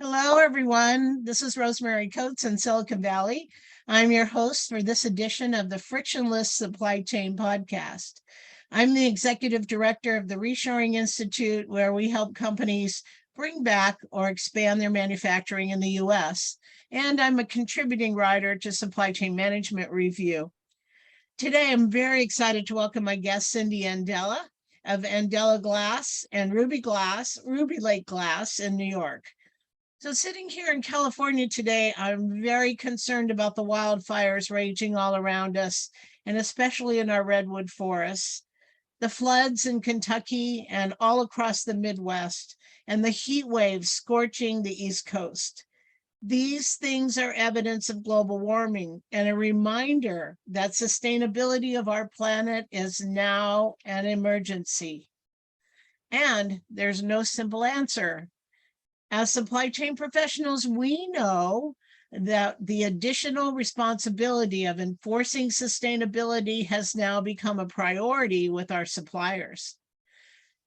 Hello, everyone. This is Rosemary Coates in Silicon Valley. I'm your host for this edition of the Frictionless Supply Chain Podcast. I'm the executive director of the Reshoring Institute, where we help companies bring back or expand their manufacturing in the U.S. And I'm a contributing writer to Supply Chain Management Review. Today, I'm very excited to welcome my guest, Cyndy Andela of Andela Glass and Ruby Lake Glass in New York. So sitting here in California today, I'm very concerned about the wildfires raging all around us, and especially in our redwood forests, the floods in Kentucky and all across the Midwest, and the heat waves scorching the East Coast. These things are evidence of global warming and a reminder that sustainability of our planet is now an emergency. And there's no simple answer. As supply chain professionals, we know that the additional responsibility of enforcing sustainability has now become a priority with our suppliers.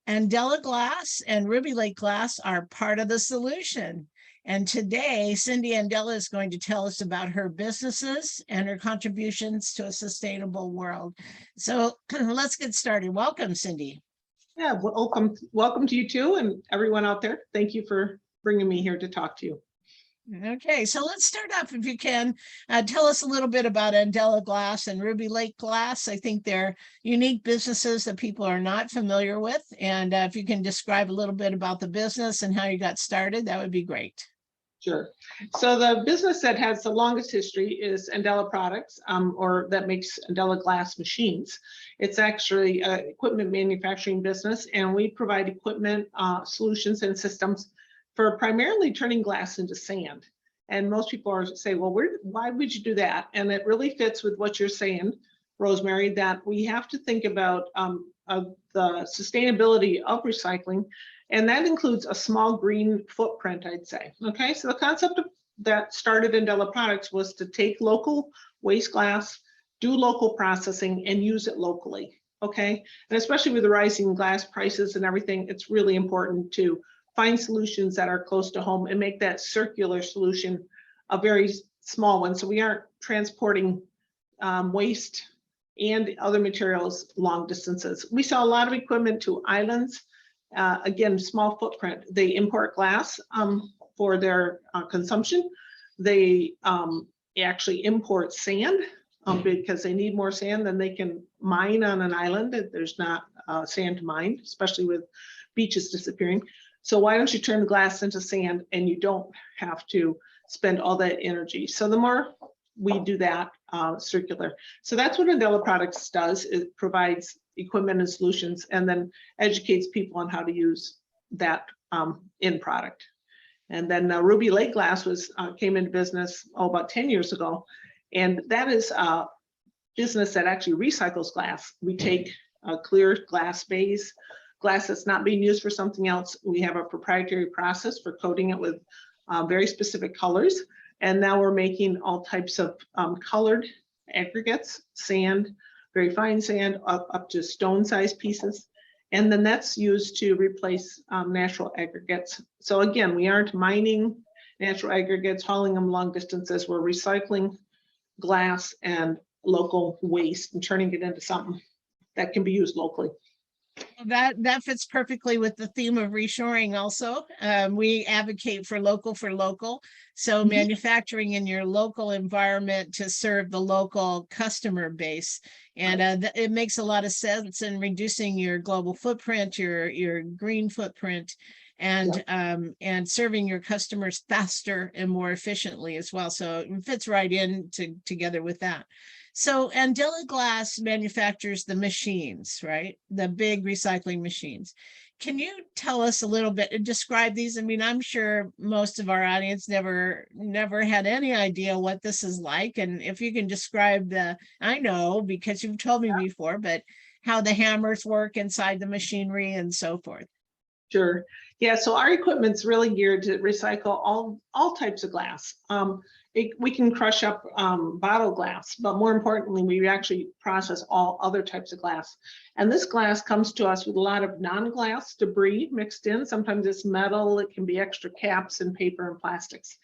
Andela Glass and Ruby Lake Glass are part of the solution. And today, Cyndy Andela is going to tell us about her businesses and her contributions to a sustainable world. So let's get started. Welcome, Cyndy. Yeah, welcome to you too, and everyone out there. Thank you for bringing me here to talk to you. Okay, so let's start off, if you can, tell us a little bit about Andela Glass and Ruby Lake Glass. I think they're unique businesses that people are not familiar with. And if you can describe a little bit about the business and how you got started, that would be great. Sure. So the business that has the longest history is Andela Products, or that makes Andela Glass machines. It's actually an equipment manufacturing business, and we provide equipment, solutions, and systems for primarily turning glass into sand. And most people say, well, why would you do that? And it really fits with what you're saying, Rosemary, that we have to think about the sustainability of recycling. And that includes a small green footprint, I'd say. Okay, so the concept that started Andela Products was to take local waste glass, do local processing, and use it locally. Okay, and especially with the rising glass prices and everything, it's really important to find solutions that are close to home and make that circular solution a very small one. So we aren't transporting waste and other materials long distances. We sell a lot of equipment to islands. Again, small footprint. They import glass for their consumption. They actually import sand because they need more sand than they can mine on an island. There's not sand to mine, especially with beaches disappearing. So why don't you turn the glass into sand and you don't have to spend all that energy? So the more we do that, circular. So that's what Andela Products does. It provides equipment and solutions and then educates people on how to use that end product. And then Ruby Lake Glass came into business about 10 years ago. And that is a business that actually recycles glass. We take a clear glass base, glass that's not being used for something else. We have a proprietary process for coating it with very specific colors. And now we're making all types of colored aggregates, sand, very fine sand, up to stone-sized pieces. And then that's used to replace natural aggregates. So again, we aren't mining natural aggregates, hauling them long distances. We're recycling glass and local waste and turning it into something that can be used locally. That fits perfectly with the theme of reshoring also. We advocate for local. So manufacturing in your local environment to serve the local customer base. And it makes a lot of sense in reducing your global footprint, your green footprint, and serving your customers faster and more efficiently as well. So it fits right in together with that. So Andela Glass manufactures the machines, right? The big recycling machines. Can you tell us a little bit and describe these? I mean, I'm sure most of our audience never had any idea what this is like. And if you can describe I know because you've told me before, but how the hammers work inside the machinery and so forth. Sure. Yeah, so our equipment's really geared to recycle all types of glass. We can crush up bottle glass, but more importantly, we actually process all other types of glass. And this glass comes to us with a lot of non-glass debris mixed in. Sometimes it's metal, it can be extra caps and paper and plastics.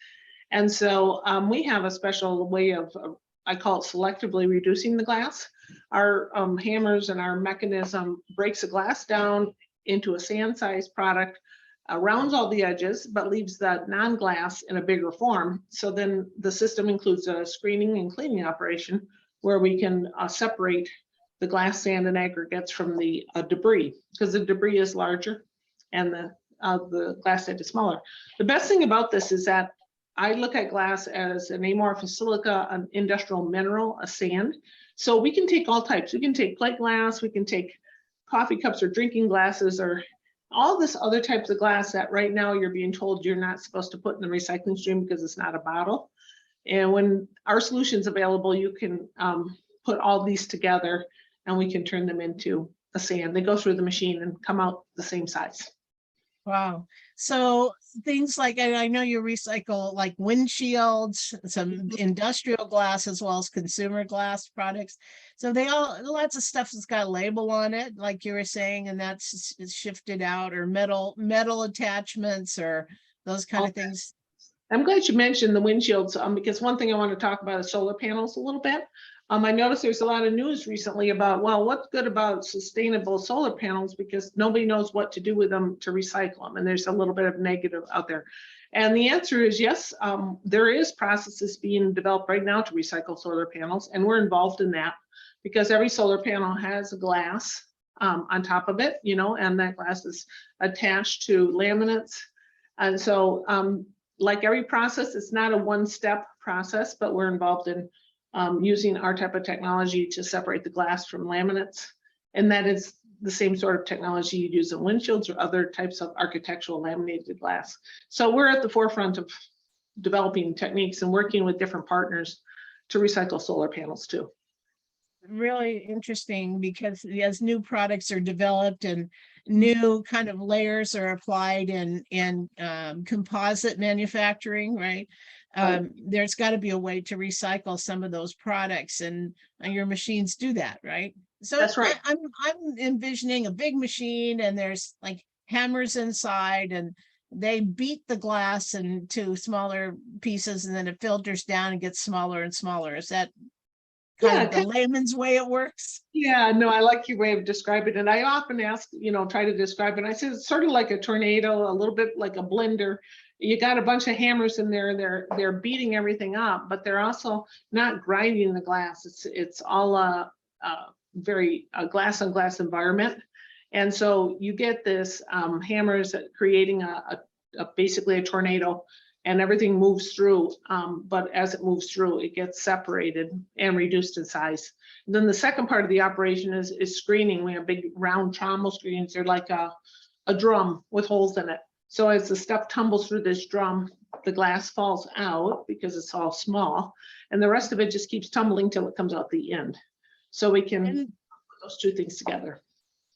And so we have a special way of, I call it selectively reducing the glass. Our hammers and our mechanism breaks the glass down into a sand-sized product, rounds all the edges, but leaves the non-glass in a bigger form. So then the system includes a screening and cleaning operation where we can separate the glass, sand, and aggregates from the debris, because the debris is larger and the glass sand is smaller. The best thing about this is that I look at glass as an amorphous silica, an industrial mineral, a sand. So we can take all types. We can take plate glass, we can take coffee cups or drinking glasses or all this other types of glass that right now you're being told you're not supposed to put in the recycling stream because it's not a bottle. And when our solution's available, you can put all these together and we can turn them into a sand. They go through the machine and come out the same size. Wow. So things like, and I know you recycle like windshields, some industrial glass, as well as consumer glass products. So they all, lots of stuff that's got a label on it, like you were saying, and that's shifted out, or metal attachments or those kind of things. I'm glad you mentioned the windshields, because one thing I want to talk about is solar panels a little bit. I noticed there's a lot of news recently about, well, what's good about sustainable solar panels, because nobody knows what to do with them to recycle them. And there's a little bit of negative out there. And the answer is yes, there is processes being developed right now to recycle solar panels. And we're involved in that because every solar panel has a glass on top of it, you know, and that glass is attached to laminates. And so like every process, it's not a one-step process, but we're involved in using our type of technology to separate the glass from laminates. And that is the same sort of technology you'd use in windshields or other types of architectural laminated glass. So we're at the forefront of developing techniques and working with different partners to recycle solar panels too. Really interesting, because as new products are developed and new kind of layers are applied in composite manufacturing, right? There's got to be a way to recycle some of those products, and your machines do that, right? So That's right. I'm envisioning a big machine, and there's like hammers inside, and they beat the glass into smaller pieces, and then it filters down and gets smaller and smaller. Is that kind of the layman's way it works? Yeah, no, I like your way of describing it. And I often ask, you know, try to describe it. I say it's sort of like a tornado, a little bit like a blender. You got a bunch of hammers in there. They're beating everything up, but they're also not grinding the glass. It's all a very glass on glass environment. And so you get this hammers creating basically a tornado, and everything moves through. But as it moves through, it gets separated and reduced in size. And then the second part of the operation is screening. We have big round trommel screens. They're like a drum with holes in it. So as the stuff tumbles through this drum, the glass falls out because it's all small, and the rest of it just keeps tumbling till it comes out the end. So we can put those two things together.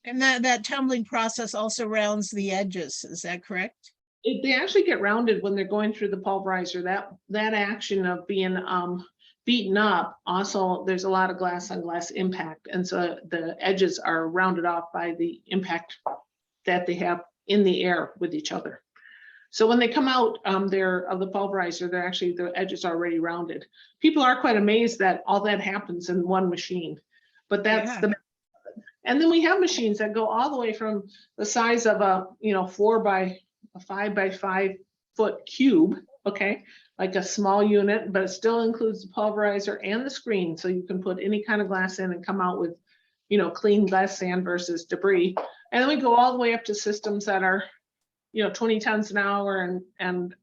And that tumbling process also rounds the edges. Is that correct? They actually get rounded when they're going through the pulverizer. That action of being beaten up, also there's a lot of glass on glass impact, and so the edges are rounded off by the impact that they have in the air with each other. So when they come out there of the pulverizer, they're actually, the edges are already rounded. People are quite amazed that all that happens in one machine, but that's the. And then we have machines that go all the way from the size of a 5 by 5 foot cube, okay, like a small unit, but it still includes the pulverizer and the screen, so you can put any kind of glass in and come out with, clean glass sand versus debris. And then we go all the way up to systems that are, 20 tons an hour and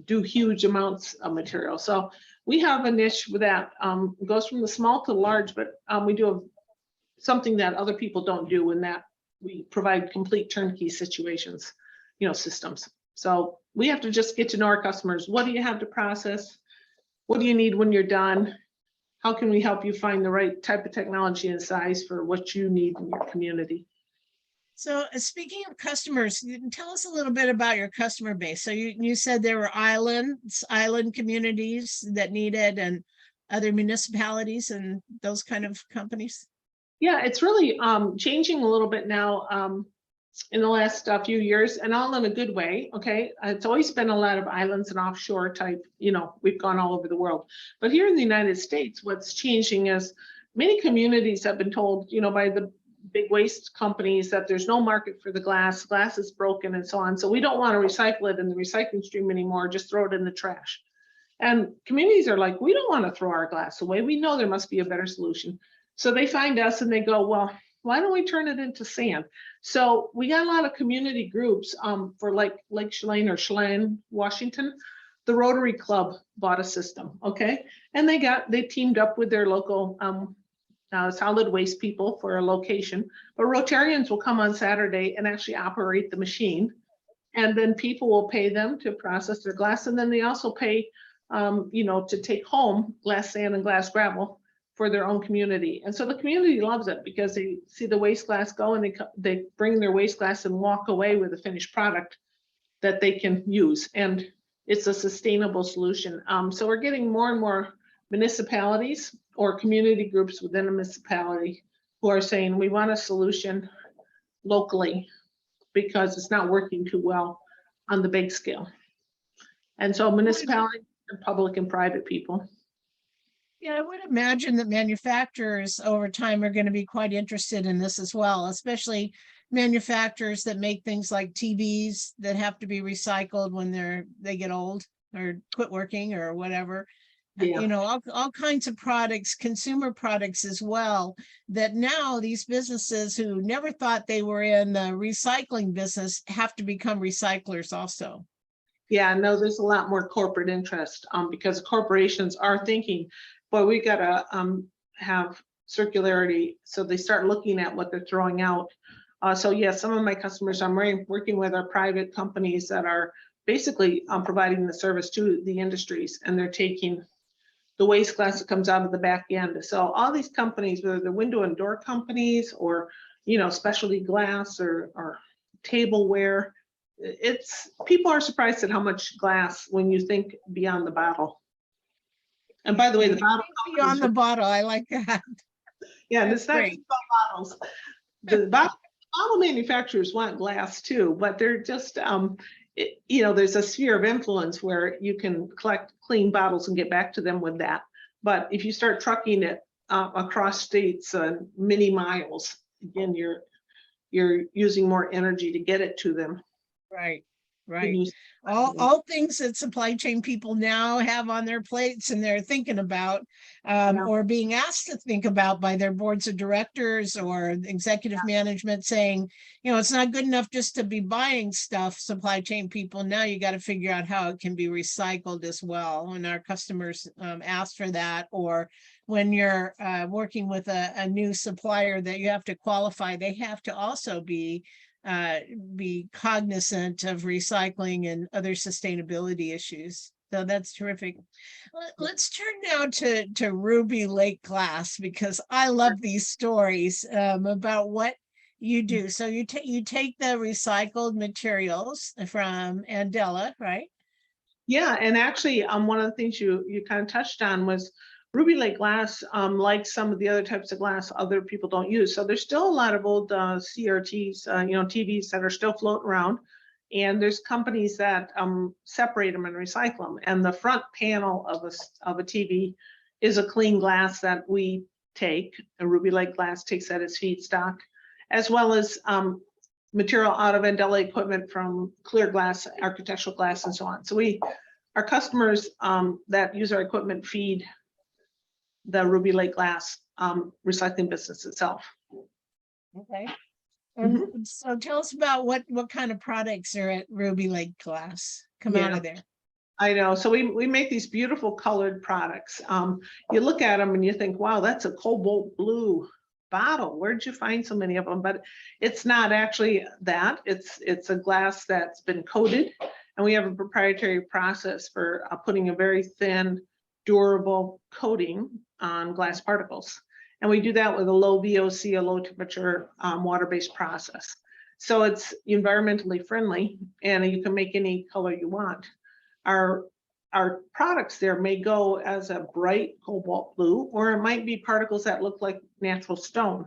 do huge amounts of material. So we have a niche that goes from the small to large, but we do something that other people don't do, in that we provide complete turnkey situations, systems. So we have to just get to know our customers. What do you have to process? What do you need when you're done? How can we help you find the right type of technology and size for what you need in your community? So speaking of customers, tell us a little bit about your customer base. So you said there were island communities that needed and other municipalities and those kind of companies. Yeah, it's really changing a little bit now in the last few years, and all in a good way. Okay, it's always been a lot of islands and offshore type. We've gone all over the world, but here in the United States, what's changing is many communities have been told, by the big waste companies that there's no market for the glass. Glass is broken and so on. So we don't want to recycle it in the recycling stream anymore. Just throw it in the trash. And communities are like, we don't want to throw our glass away. We know there must be a better solution. So they find us and they go, well, why don't we turn it into sand? So we got a lot of community groups for like Lake Chelan or Chelan, Washington. The Rotary Club bought a system, okay? And they teamed up with their local solid waste people for a location. But Rotarians will come on Saturday and actually operate the machine. And then people will pay them to process their glass. And then they also pay to take home glass sand and glass gravel for their own community. And so the community loves it because they see the waste glass go and they bring their waste glass and walk away with a finished product that they can use. And it's a sustainable solution. So we're getting more and more municipalities or community groups within a municipality who are saying, we want a solution locally because it's not working too well on the big scale. And so municipalities and public and private people. Yeah, I would imagine that manufacturers over time are going to be quite interested in this as well, especially manufacturers that make things like TVs that have to be recycled when they get old or quit working or whatever. Yeah. All kinds of products, consumer products as well, that now these businesses who never thought they were in the recycling business have to become recyclers also. Yeah, no, there's a lot more corporate interest because corporations are thinking, boy, we got to have circularity. So they start looking at what they're throwing out. So yeah, some of my customers, I'm working with are private companies that are basically providing the service to the industries, and they're taking the waste glass that comes out of the back end. So all these companies, whether they're window and door companies or, specialty glass or tableware, people are surprised at how much glass when you think beyond the bottle. And by the way, the bottle beyond the bottle, I like that. Yeah, and it's not just about bottles. The bottle manufacturers want glass too, but they're just there's a sphere of influence where you can collect clean bottles and get back to them with that. But if you start trucking it across states many miles, again, you're using more energy to get it to them. Right. All things that supply chain people now have on their plates and they're thinking about or being asked to think about by their boards of directors or executive management, saying, it's not good enough just to be buying stuff, supply chain people. Now you got to figure out how it can be recycled as well. When our customers ask for that, or when you're working with a new supplier that you have to qualify, they have to also be cognizant of recycling and other sustainability issues. So that's terrific. Let's turn now to Ruby Lake Glass, because I love these stories about what you do. So you take the recycled materials from Andela, right? Yeah, and actually, one of the things you kind of touched on was Ruby Lake glass, like some of the other types of glass other people don't use. So there's still a lot of old CRTs, TVs that are still floating around. And there's companies that separate them and recycle them. And the front panel of a TV is a clean glass that we take. A Ruby Lake glass takes that as feedstock, as well as material out of Andela equipment from clear glass, architectural glass, and so on. So our customers that use our equipment feed the Ruby Lake glass recycling business itself. Okay. And so tell us about what kind of products are at Ruby Lake Glass come out of there. I know. So we make these beautiful colored products. You look at them and you think, wow, that's a cobalt blue bottle. Where'd you find so many of them? But it's not actually that. It's a glass that's been coated, and we have a proprietary process for putting a very thin, durable coating on glass particles. And we do that with a low VOC, a low temperature water-based process. So it's environmentally friendly, and you can make any color you want. Our products there may go as a bright cobalt blue, or it might be particles that look like natural stone.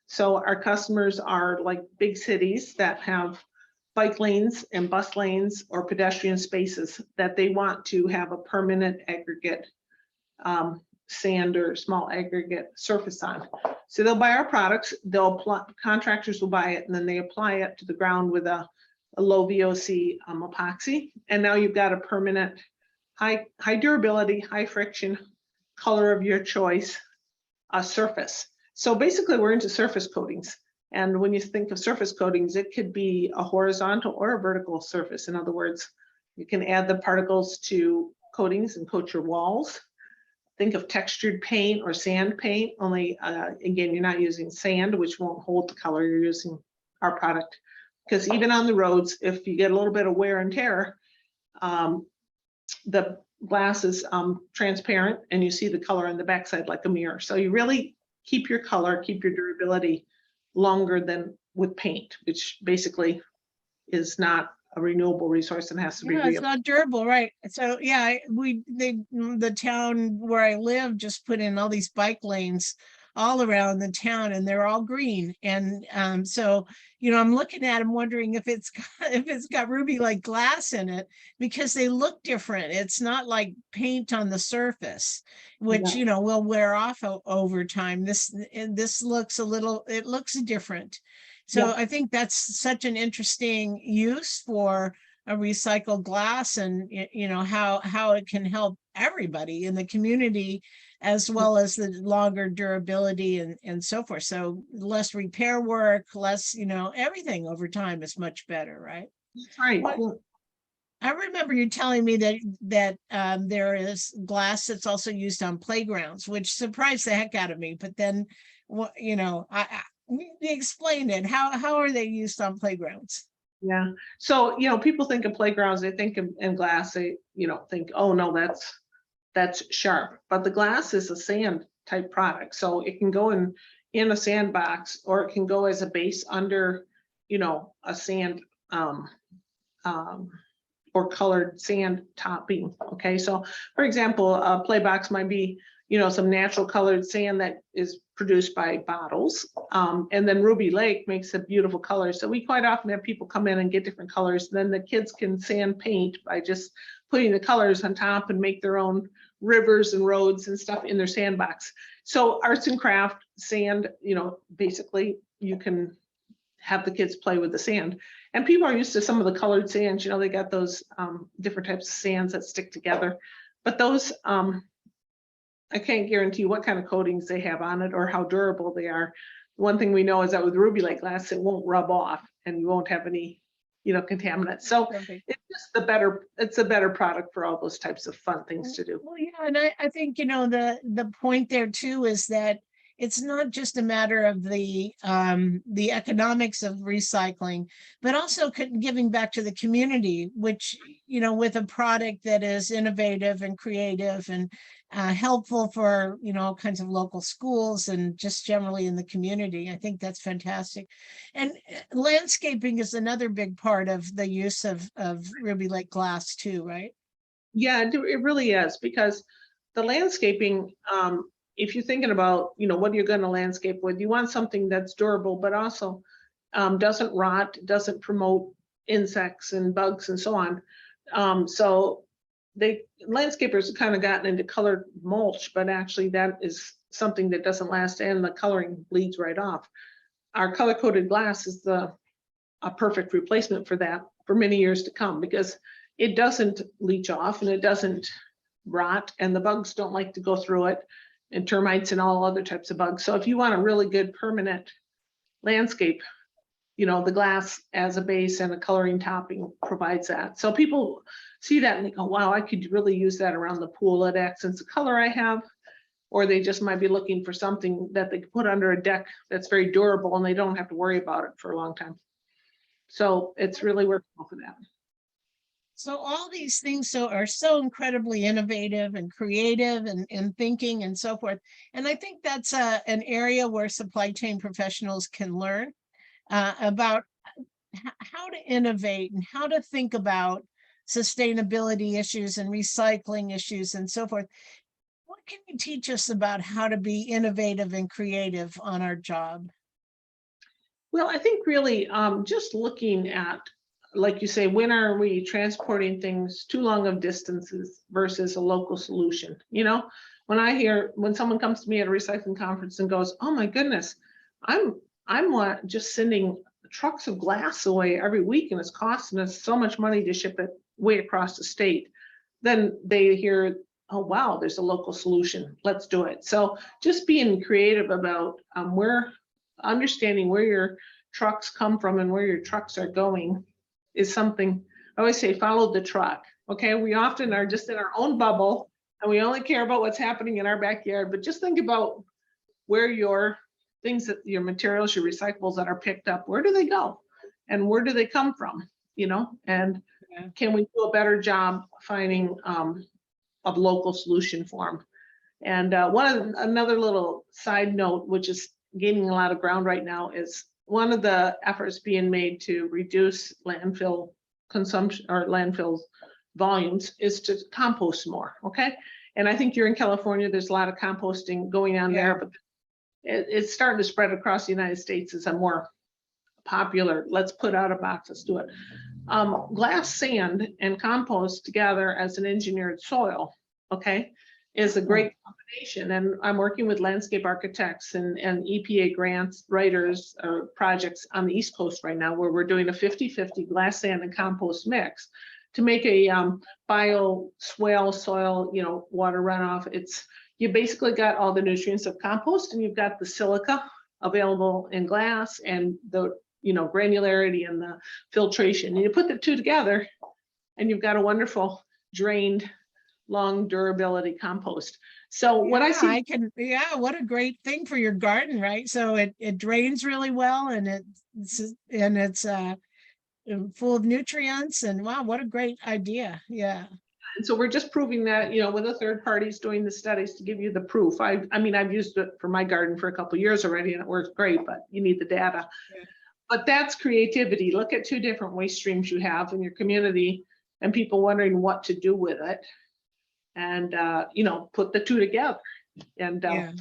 So our customers are like big cities that have bike lanes and bus lanes or pedestrian spaces that they want to have a permanent aggregate sand or small aggregate surface on. So they'll buy our products, contractors will buy it, and then they apply it to the ground with a low VOC epoxy. And now you've got a permanent, high durability, high friction, color of your choice surface. So basically we're into surface coatings. And when you think of surface coatings, it could be a horizontal or a vertical surface. In other words, you can add the particles to coatings and coat your walls. Think of textured paint or sand paint, only again, you're not using sand, which won't hold the color. You're using our product. Because even on the roads, if you get a little bit of wear and tear, the glass is transparent and you see the color on the backside like a mirror. So you really keep your color, keep your durability longer than with paint, which basically is not a renewable resource and has to be. Yeah, it's not durable, right? So yeah, the town where I live just put in all these bike lanes all around the town, and they're all green. And so I'm looking at them, wondering if it's got ruby like glass in it, because they look different. It's not like paint on the surface, which will wear off over time. This looks it looks different. So I think that's such an interesting use for a recycled glass, and how it can help everybody in the community, as well as the longer durability and so forth. So less repair work, less, everything over time is much better, right? That's right. I remember you telling me that there is glass that's also used on playgrounds, which surprised the heck out of me. But then, explain it. How are they used on playgrounds? Yeah. So, people think of playgrounds, they think in glass, they, think, oh no, that's sharp. But the glass is a sand type product. So it can go in a sandbox, or it can go as a base under, a sand or colored sand topping. Okay. So for example, a play box might be, some natural colored sand that is produced by bottles. And then Ruby Lake makes a beautiful color. So we quite often have people come in and get different colors. Then the kids can sand paint by just putting the colors on top and make their own rivers and roads and stuff in their sandbox. So arts and craft sand, basically you can have the kids play with the sand. And people are used to some of the colored sands, they got those different types of sands that stick together. But those, I can't guarantee what kind of coatings they have on it or how durable they are. One thing we know is that with Ruby Lake glass, it won't rub off and you won't have any, contaminants. So Perfect. it's just it's a better product for all those types of fun things to do. Well, yeah, and I think, the point there too is that it's not just a matter of the economics of recycling, but also giving back to the community, which, with a product that is innovative and creative and helpful for, all kinds of local schools and just generally in the community. I think that's fantastic. And landscaping is another big part of the use of Ruby Lake glass too, right? Yeah, it really is, because the landscaping, if you're thinking about, what you're going to landscape with, you want something that's durable, but also doesn't rot, doesn't promote insects and bugs and so on. So landscapers have kind of gotten into colored mulch, but actually that is something that doesn't last, and the coloring bleeds right off. Our color coated glass is a perfect replacement for that for many years to come, because it doesn't leach off and it doesn't rot, and the bugs don't like to go through it, and termites and all other types of bugs. So if you want a really good permanent landscape, the glass as a base and a coloring topping provides that. So people see that and they go, wow, I could really use that around the pool. It accents the color I have. Or they just might be looking for something that they can put under a deck that's very durable and they don't have to worry about it for a long time. So it's really workable for that. So all these things are so incredibly innovative and creative and thinking and so forth. And I think that's an area where supply chain professionals can learn about how to innovate and how to think about sustainability issues and recycling issues and so forth. What can you teach us about how to be innovative and creative on our job? Well, I think really just looking at, like you say, when are we transporting things too long of distances versus a local solution? You know, when someone comes to me at a recycling conference and goes, "Oh my goodness, I'm just sending trucks of glass away every week and it's costing us so much money to ship it way across the state," then they hear, "Oh wow, there's a local solution. Let's do it." So just being creative about where understanding where your trucks come from and where your trucks are going is something. I always say, follow the truck. Okay, we often are just in our own bubble and we only care about what's happening in our backyard, but just think about where your things, that your materials, your recyclables that are picked up, where do they go and where do they come from, you know? And Yeah. can we do a better job finding a local solution for them? And another little side note, which is gaining a lot of ground right now, is one of the efforts being made to reduce landfill consumption or landfill volumes is to compost more. Okay. And I think you're in California, there's a lot of composting going on there, but it's starting to spread across the United States as a more popular, let's put out a box, let's do it. Glass, sand, and compost together as an engineered soil, okay, is a great combination. And I'm working with landscape architects and EPA grants writers projects on the East Coast right now, where we're doing a 50-50 glass, sand, and compost mix to make a bio swale soil, you know, water runoff. You basically got all the nutrients of compost and you've got the silica available in glass and the, you know, granularity and the filtration. And you put the two together and you've got a wonderful drained, long durability compost. So what I see, what a great thing for your garden, right? So it drains really well and it's full of nutrients, and wow, what a great idea. Yeah. and so we're just proving that, you know, with a third parties doing the studies to give you the proof. I mean, I've used it for my garden for a couple of years already and it works great, but you need the data. Yeah. But that's creativity. Look at two different waste streams you have in your community and people wondering what to do with it. And, you know, put the two together. And I've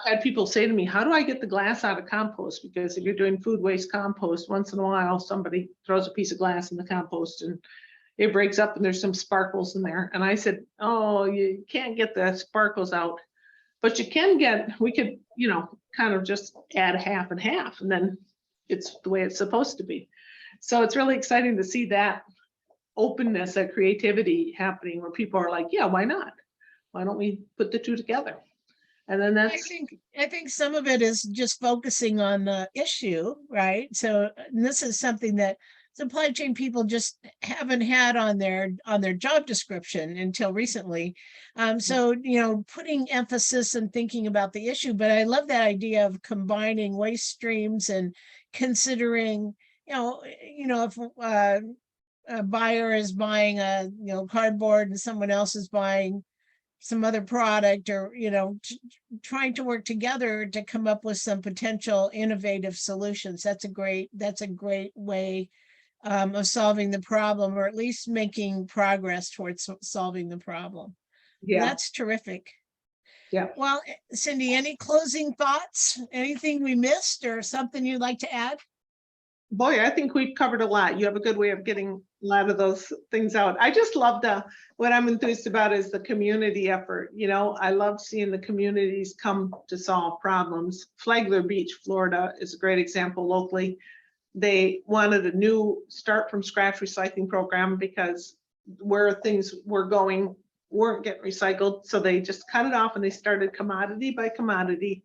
had people say to me, how do I get the glass out of compost? Because if you're doing food waste compost, once in a while, somebody throws a piece of glass in the compost and it breaks up and there's some sparkles in there. And I said, oh, you can't get the sparkles out, but we could, you know, kind of just add half and half, and then it's the way it's supposed to be. So it's really exciting to see that openness, that creativity happening where people are like, yeah, why not? Why don't we put the two together? And then I think some of it is just focusing on the issue, right? So this is something that supply chain people just haven't had on their job description until recently. So, you know, putting emphasis and thinking about the issue, but I love that idea of combining waste streams and considering, if a buyer is buying cardboard and someone else is buying some other product, or trying to work together to come up with some potential innovative solutions. That's a great way of solving the problem, or at least making progress towards solving the problem. Yeah, that's terrific. Yeah. Well, Cyndy, any closing thoughts? Anything we missed or something you'd like to add? Boy, I think we've covered a lot. You have a good way of getting a lot of those things out. I just love what I'm enthused about is the community effort. You know, I love seeing the communities come to solve problems. Flagler Beach, Florida is a great example locally. They wanted a new start from scratch recycling program because where things were going weren't getting recycled. So they just cut it off and they started commodity by commodity,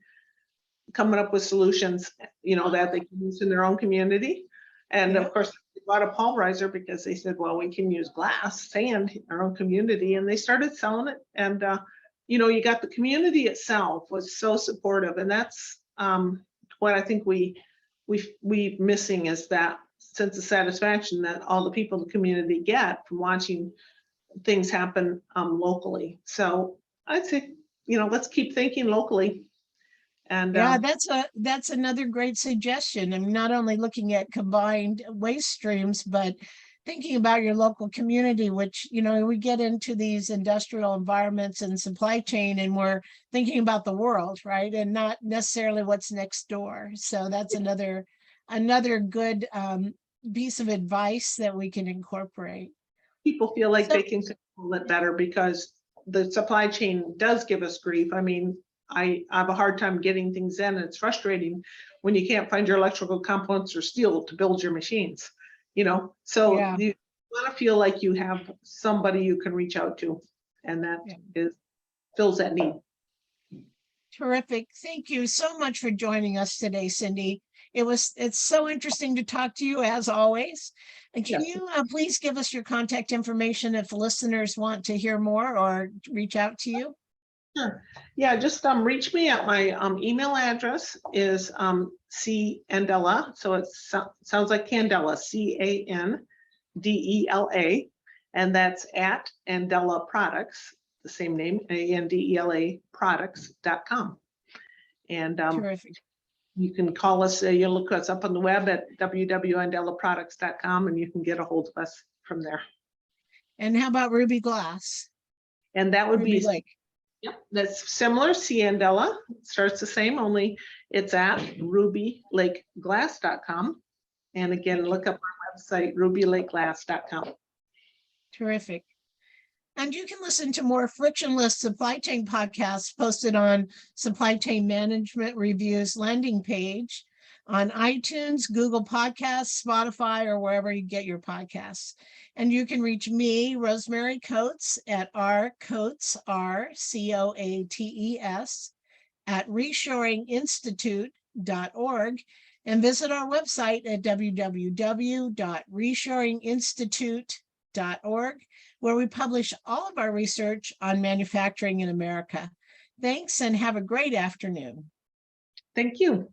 coming up with solutions, that they can use in their own community. And of course, they bought a pulverizer because they said, well, we can use glass, sand in our own community. And they started selling it. And, you got the community itself was so supportive. And that's what I think we missing is that sense of satisfaction that all the people in the community get from watching things happen locally. So I'd say, let's keep thinking locally And Yeah, that's another great suggestion. I'm not only looking at combined waste streams, but thinking about your local community, which, we get into these industrial environments and supply chain and we're thinking about the world, right? And not necessarily what's next door. So that's another good piece of advice that we can incorporate. people feel like So, they can control it better because the supply chain does give us grief. I mean, I have a hard time getting things in, and it's frustrating when you can't find your electrical components or steel to build your machines, so yeah. you want to feel like you have somebody you can reach out to, and that Yeah. fills that need. Terrific. Thank you so much for joining us today, Cyndy. It's so interesting to talk to you as always. And can Yes. you please give us your contact information if listeners want to hear more or reach out to you? Sure. Yeah, just reach me at my email address is Andela. So it sounds like Candela, Candela, and that's at Andela Products, the same name, Andela Products.com. And Terrific. you can call us, you look us up on the web at www.andelaproducts.com, and you can get a hold of us from there. And how about Ruby Glass? And that would Ruby be Lake. Yep, that's similar. Andela starts the same, only it's at rubylakeglass.com. And again, look up our website, rubylakeglass.com. Terrific. And you can listen to more frictionless supply chain podcasts posted on Supply Chain Management Review's landing page on iTunes, Google Podcasts, Spotify, or wherever you get your podcasts. And you can reach me, Rosemary Coates, at rcoates, RCOATES, at reshoringinstitute.org, and visit our website at www.reshoringinstitute.org, where we publish all of our research on manufacturing in America. Thanks and have a great afternoon. Thank you.